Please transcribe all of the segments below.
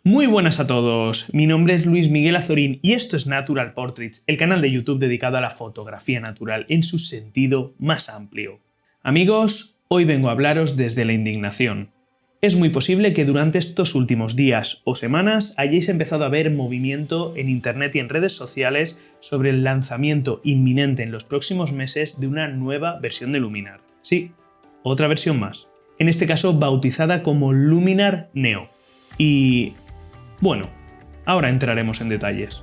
Muy buenas a todos, mi nombre es Luis Miguel Azorín y esto es Natural Portraits, el canal de YouTube dedicado a la fotografía natural en su sentido más amplio. Amigos, hoy vengo a hablaros desde la indignación. Es muy posible que durante estos últimos días o semanas hayáis empezado a ver movimiento en internet y en redes sociales sobre el lanzamiento inminente en los próximos meses de una nueva versión de Luminar. Sí, otra versión más. En este caso bautizada como Luminar Neo. Y bueno, ahora entraremos en detalles.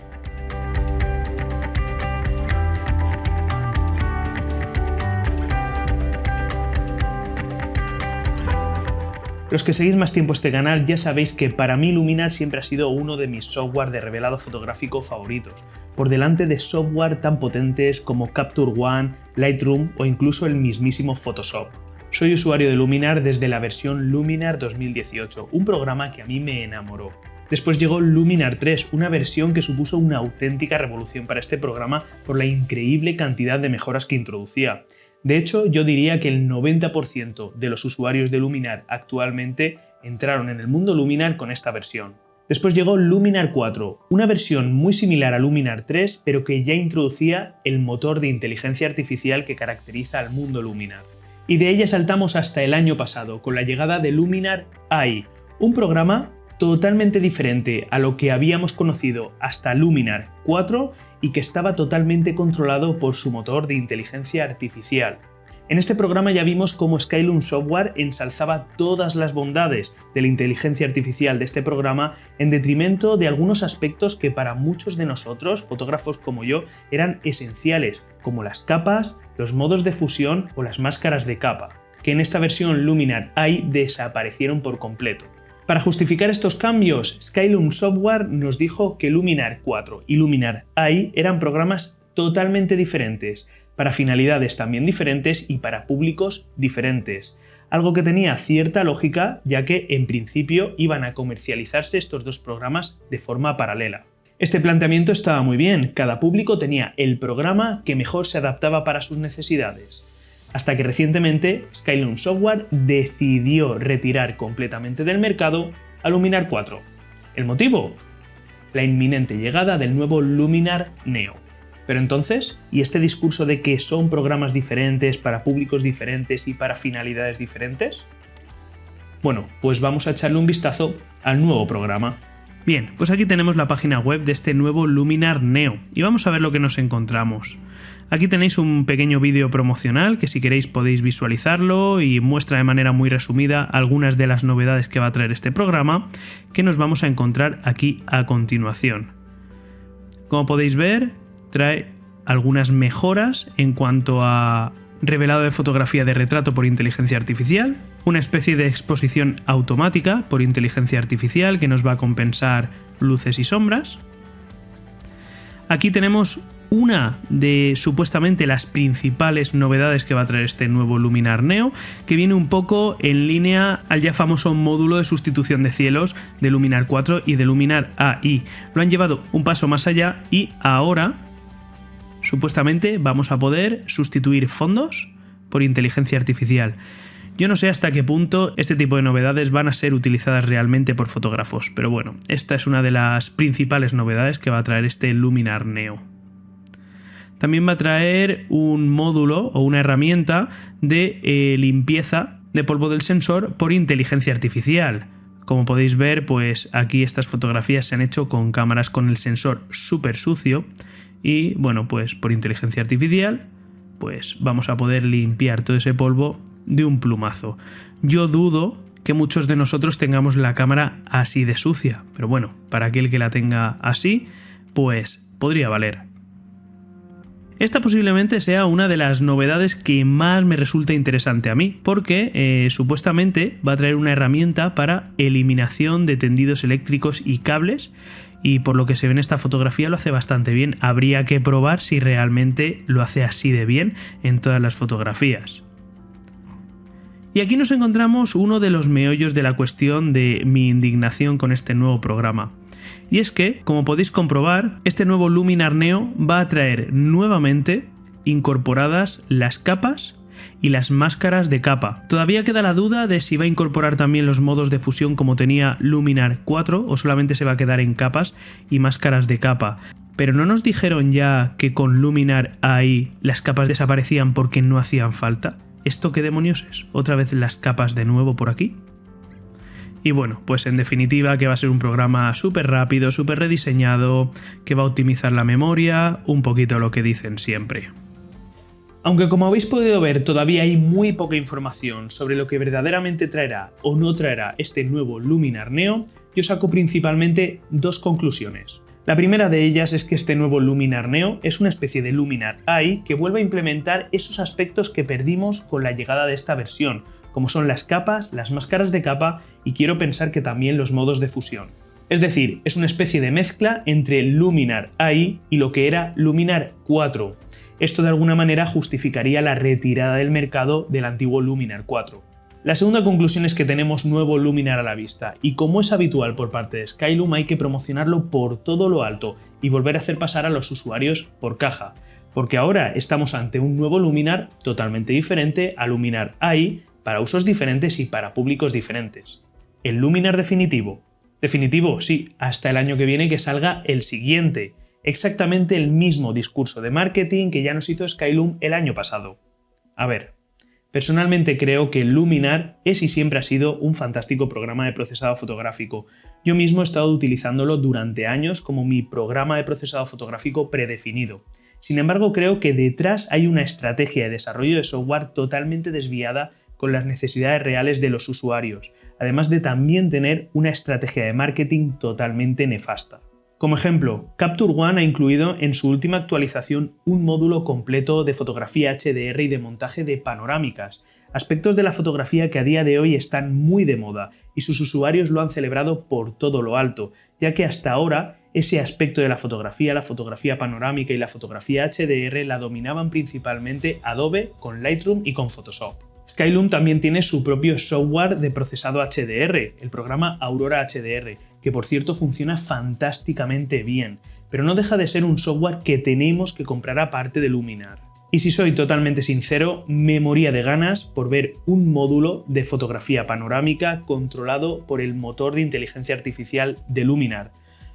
Los que seguís más tiempo este canal ya sabéis que para mí Luminar siempre ha sido uno de mis software de revelado fotográfico favoritos, por delante de software tan potentes como Capture One, Lightroom o incluso el mismísimo Photoshop. Soy usuario de Luminar desde la versión Luminar 2018, un programa que a mí me enamoró. Después llegó Luminar 3, una versión que supuso una auténtica revolución para este programa por la increíble cantidad de mejoras que introducía. De hecho, yo diría que el 90% de los usuarios de Luminar actualmente entraron en el mundo Luminar con esta versión. Después llegó Luminar 4, una versión muy similar a Luminar 3, pero que ya introducía el motor de inteligencia artificial que caracteriza al mundo Luminar. Y de ella saltamos hasta el año pasado, con la llegada de Luminar AI, un programa totalmente diferente a lo que habíamos conocido hasta Luminar 4 y que estaba totalmente controlado por su motor de inteligencia artificial. En este programa ya vimos cómo Skylum Software ensalzaba todas las bondades de la inteligencia artificial de este programa en detrimento de algunos aspectos que para muchos de nosotros, fotógrafos como yo, eran esenciales, como las capas, los modos de fusión o las máscaras de capa, que en esta versión Luminar AI desaparecieron por completo. Para justificar estos cambios, Skylum Software nos dijo que Luminar 4 y Luminar AI eran programas totalmente diferentes, para finalidades también diferentes y para públicos diferentes. Algo que tenía cierta lógica, ya que en principio iban a comercializarse estos dos programas de forma paralela. Este planteamiento estaba muy bien, cada público tenía el programa que mejor se adaptaba para sus necesidades. Hasta que recientemente Skylum Software decidió retirar completamente del mercado a Luminar 4. ¿El motivo? La inminente llegada del nuevo Luminar Neo. Pero entonces, ¿y este discurso de que son programas diferentes para públicos diferentes y para finalidades diferentes? Bueno, pues vamos a echarle un vistazo al nuevo programa. Bien, pues aquí tenemos la página web de este nuevo Luminar Neo y vamos a ver lo que nos encontramos. Aquí tenéis un pequeño vídeo promocional que si queréis podéis visualizarlo y muestra de manera muy resumida algunas de las novedades que va a traer este programa que nos vamos a encontrar aquí a continuación. Como podéis ver, trae algunas mejoras en cuanto a revelado de fotografía de retrato por inteligencia artificial, una especie de exposición automática por inteligencia artificial que nos va a compensar luces y sombras. Aquí tenemos una de supuestamente las principales novedades que va a traer este nuevo Luminar Neo, que viene un poco en línea al ya famoso módulo de sustitución de cielos de Luminar 4 y de Luminar AI. Lo han llevado un paso más allá y ahora supuestamente vamos a poder sustituir fondos por inteligencia artificial. Yo no sé hasta qué punto este tipo de novedades van a ser utilizadas realmente por fotógrafos, pero bueno, esta es una de las principales novedades que va a traer este Luminar Neo. También va a traer un módulo o una herramienta de limpieza de polvo del sensor por inteligencia artificial. Como podéis ver, pues aquí estas fotografías se han hecho con cámaras con el sensor súper sucio y bueno, pues por inteligencia artificial pues vamos a poder limpiar todo ese polvo de un plumazo. Yo dudo que muchos de nosotros tengamos la cámara así de sucia, pero bueno, para aquel que la tenga así, pues podría valer. Esta posiblemente sea una de las novedades que más me resulta interesante a mí, porque supuestamente va a traer una herramienta para eliminación de tendidos eléctricos y cables, y por lo que se ve en esta fotografía lo hace bastante bien. Habría que probar si realmente lo hace así de bien en todas las fotografías. Y aquí nos encontramos uno de los meollos de la cuestión de mi indignación con este nuevo programa. Y es que, como podéis comprobar, este nuevo Luminar Neo va a traer nuevamente incorporadas las capas y las máscaras de capa. Todavía queda la duda de si va a incorporar también los modos de fusión como tenía Luminar 4 o solamente se va a quedar en capas y máscaras de capa. Pero ¿no nos dijeron ya que con Luminar AI las capas desaparecían porque no hacían falta? ¿Esto qué demonios es? ¿Otra vez las capas de nuevo por aquí? Y bueno, pues en definitiva que va a ser un programa súper rápido, súper rediseñado, que va a optimizar la memoria, un poquito lo que dicen siempre. Aunque como habéis podido ver todavía hay muy poca información sobre lo que verdaderamente traerá o no traerá este nuevo Luminar Neo, yo saco principalmente dos conclusiones. La primera de ellas es que este nuevo Luminar Neo es una especie de Luminar AI que vuelve a implementar esos aspectos que perdimos con la llegada de esta versión, como son las capas, las máscaras de capa y quiero pensar que también los modos de fusión. Es decir, es una especie de mezcla entre Luminar AI y lo que era Luminar 4. Esto de alguna manera justificaría la retirada del mercado del antiguo Luminar 4. La segunda conclusión es que tenemos nuevo Luminar a la vista y como es habitual por parte de Skylum hay que promocionarlo por todo lo alto y volver a hacer pasar a los usuarios por caja, porque ahora estamos ante un nuevo Luminar totalmente diferente a Luminar AI para usos diferentes y para públicos diferentes. El Luminar definitivo. Definitivo, sí, hasta el año que viene que salga el siguiente. Exactamente el mismo discurso de marketing que ya nos hizo Skylum el año pasado. A ver, personalmente creo que Luminar es y siempre ha sido un fantástico programa de procesado fotográfico. Yo mismo he estado utilizándolo durante años como mi programa de procesado fotográfico predefinido. Sin embargo, creo que detrás hay una estrategia de desarrollo de software totalmente desviada con las necesidades reales de los usuarios, además de también tener una estrategia de marketing totalmente nefasta. Como ejemplo, Capture One ha incluido en su última actualización un módulo completo de fotografía HDR y de montaje de panorámicas, aspectos de la fotografía que a día de hoy están muy de moda y sus usuarios lo han celebrado por todo lo alto, ya que hasta ahora ese aspecto de la fotografía panorámica y la fotografía HDR la dominaban principalmente Adobe con Lightroom y con Photoshop. Skylum también tiene su propio software de procesado HDR, el programa Aurora HDR, que por cierto funciona fantásticamente bien, pero no deja de ser un software que tenemos que comprar aparte de Luminar. Y si soy totalmente sincero, me moría de ganas por ver un módulo de fotografía panorámica controlado por el motor de inteligencia artificial de Luminar,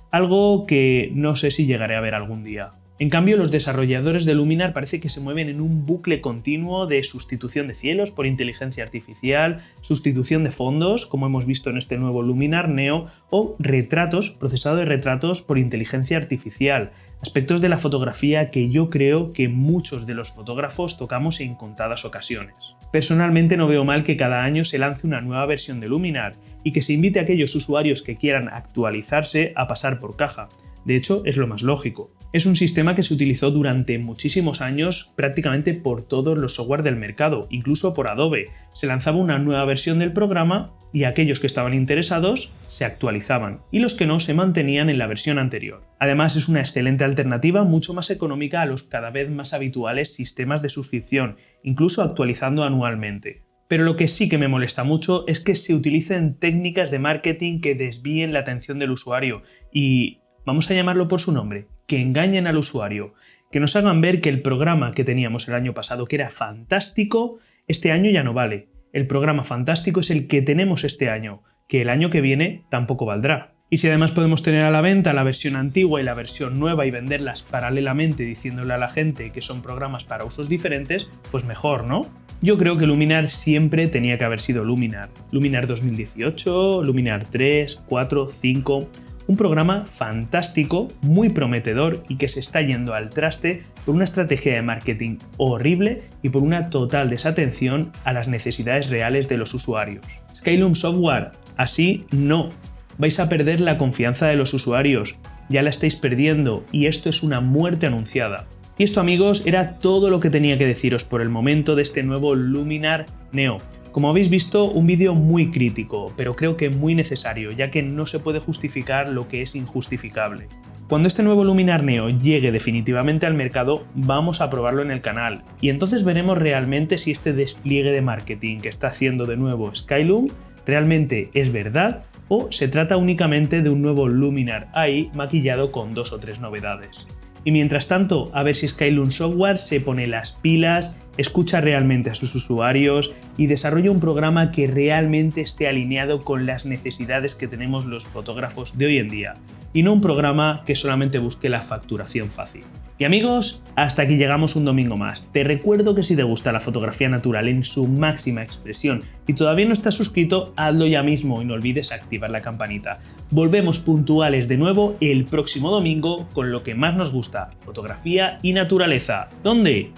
algo que no sé si llegaré a ver algún día. En cambio, los desarrolladores de Luminar parece que se mueven en un bucle continuo de sustitución de cielos por inteligencia artificial, sustitución de fondos, como hemos visto en este nuevo Luminar Neo, o retratos, procesado de retratos por inteligencia artificial, aspectos de la fotografía que yo creo que muchos de los fotógrafos tocamos en contadas ocasiones. Personalmente no veo mal que cada año se lance una nueva versión de Luminar y que se invite a aquellos usuarios que quieran actualizarse a pasar por caja. De hecho, es lo más lógico. Es un sistema que se utilizó durante muchísimos años prácticamente por todos los software del mercado, incluso por Adobe. Se lanzaba una nueva versión del programa y aquellos que estaban interesados se actualizaban y los que no se mantenían en la versión anterior. Además, es una excelente alternativa mucho más económica a los cada vez más habituales sistemas de suscripción, incluso actualizando anualmente. Pero lo que sí que me molesta mucho es que se utilicen técnicas de marketing que desvíen la atención del usuario y, vamos a llamarlo por su nombre, que engañen al usuario, que nos hagan ver que el programa que teníamos el año pasado, que era fantástico, este año ya no vale. El programa fantástico es el que tenemos este año, que el año que viene tampoco valdrá. Y si además podemos tener a la venta la versión antigua y la versión nueva y venderlas paralelamente diciéndole a la gente que son programas para usos diferentes, pues mejor, ¿no? Yo creo que Luminar siempre tenía que haber sido Luminar. Luminar 2018, Luminar 3, 4, 5... Un programa fantástico, muy prometedor y que se está yendo al traste por una estrategia de marketing horrible y por una total desatención a las necesidades reales de los usuarios. Skylum Software, así no. Vais a perder la confianza de los usuarios, ya la estáis perdiendo y esto es una muerte anunciada. Y esto, amigos, era todo lo que tenía que deciros por el momento de este nuevo Luminar Neo. Como habéis visto, un vídeo muy crítico, pero creo que muy necesario, ya que no se puede justificar lo que es injustificable. Cuando este nuevo Luminar Neo llegue definitivamente al mercado, vamos a probarlo en el canal, y entonces veremos realmente si este despliegue de marketing que está haciendo de nuevo Skylum realmente es verdad o se trata únicamente de un nuevo Luminar AI maquillado con 2 o 3 novedades. Y mientras tanto, a ver si Skylum Software se pone las pilas, escucha realmente a sus usuarios y desarrolla un programa que realmente esté alineado con las necesidades que tenemos los fotógrafos de hoy en día, y no un programa que solamente busque la facturación fácil. Y amigos, hasta aquí llegamos un domingo más. Te recuerdo que si te gusta la fotografía natural en su máxima expresión y todavía no estás suscrito, hazlo ya mismo y no olvides activar la campanita. Volvemos puntuales de nuevo el próximo domingo con lo que más nos gusta, fotografía y naturaleza. ¿Dónde?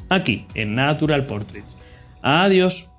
Aquí, en Natural Portraits. Adiós.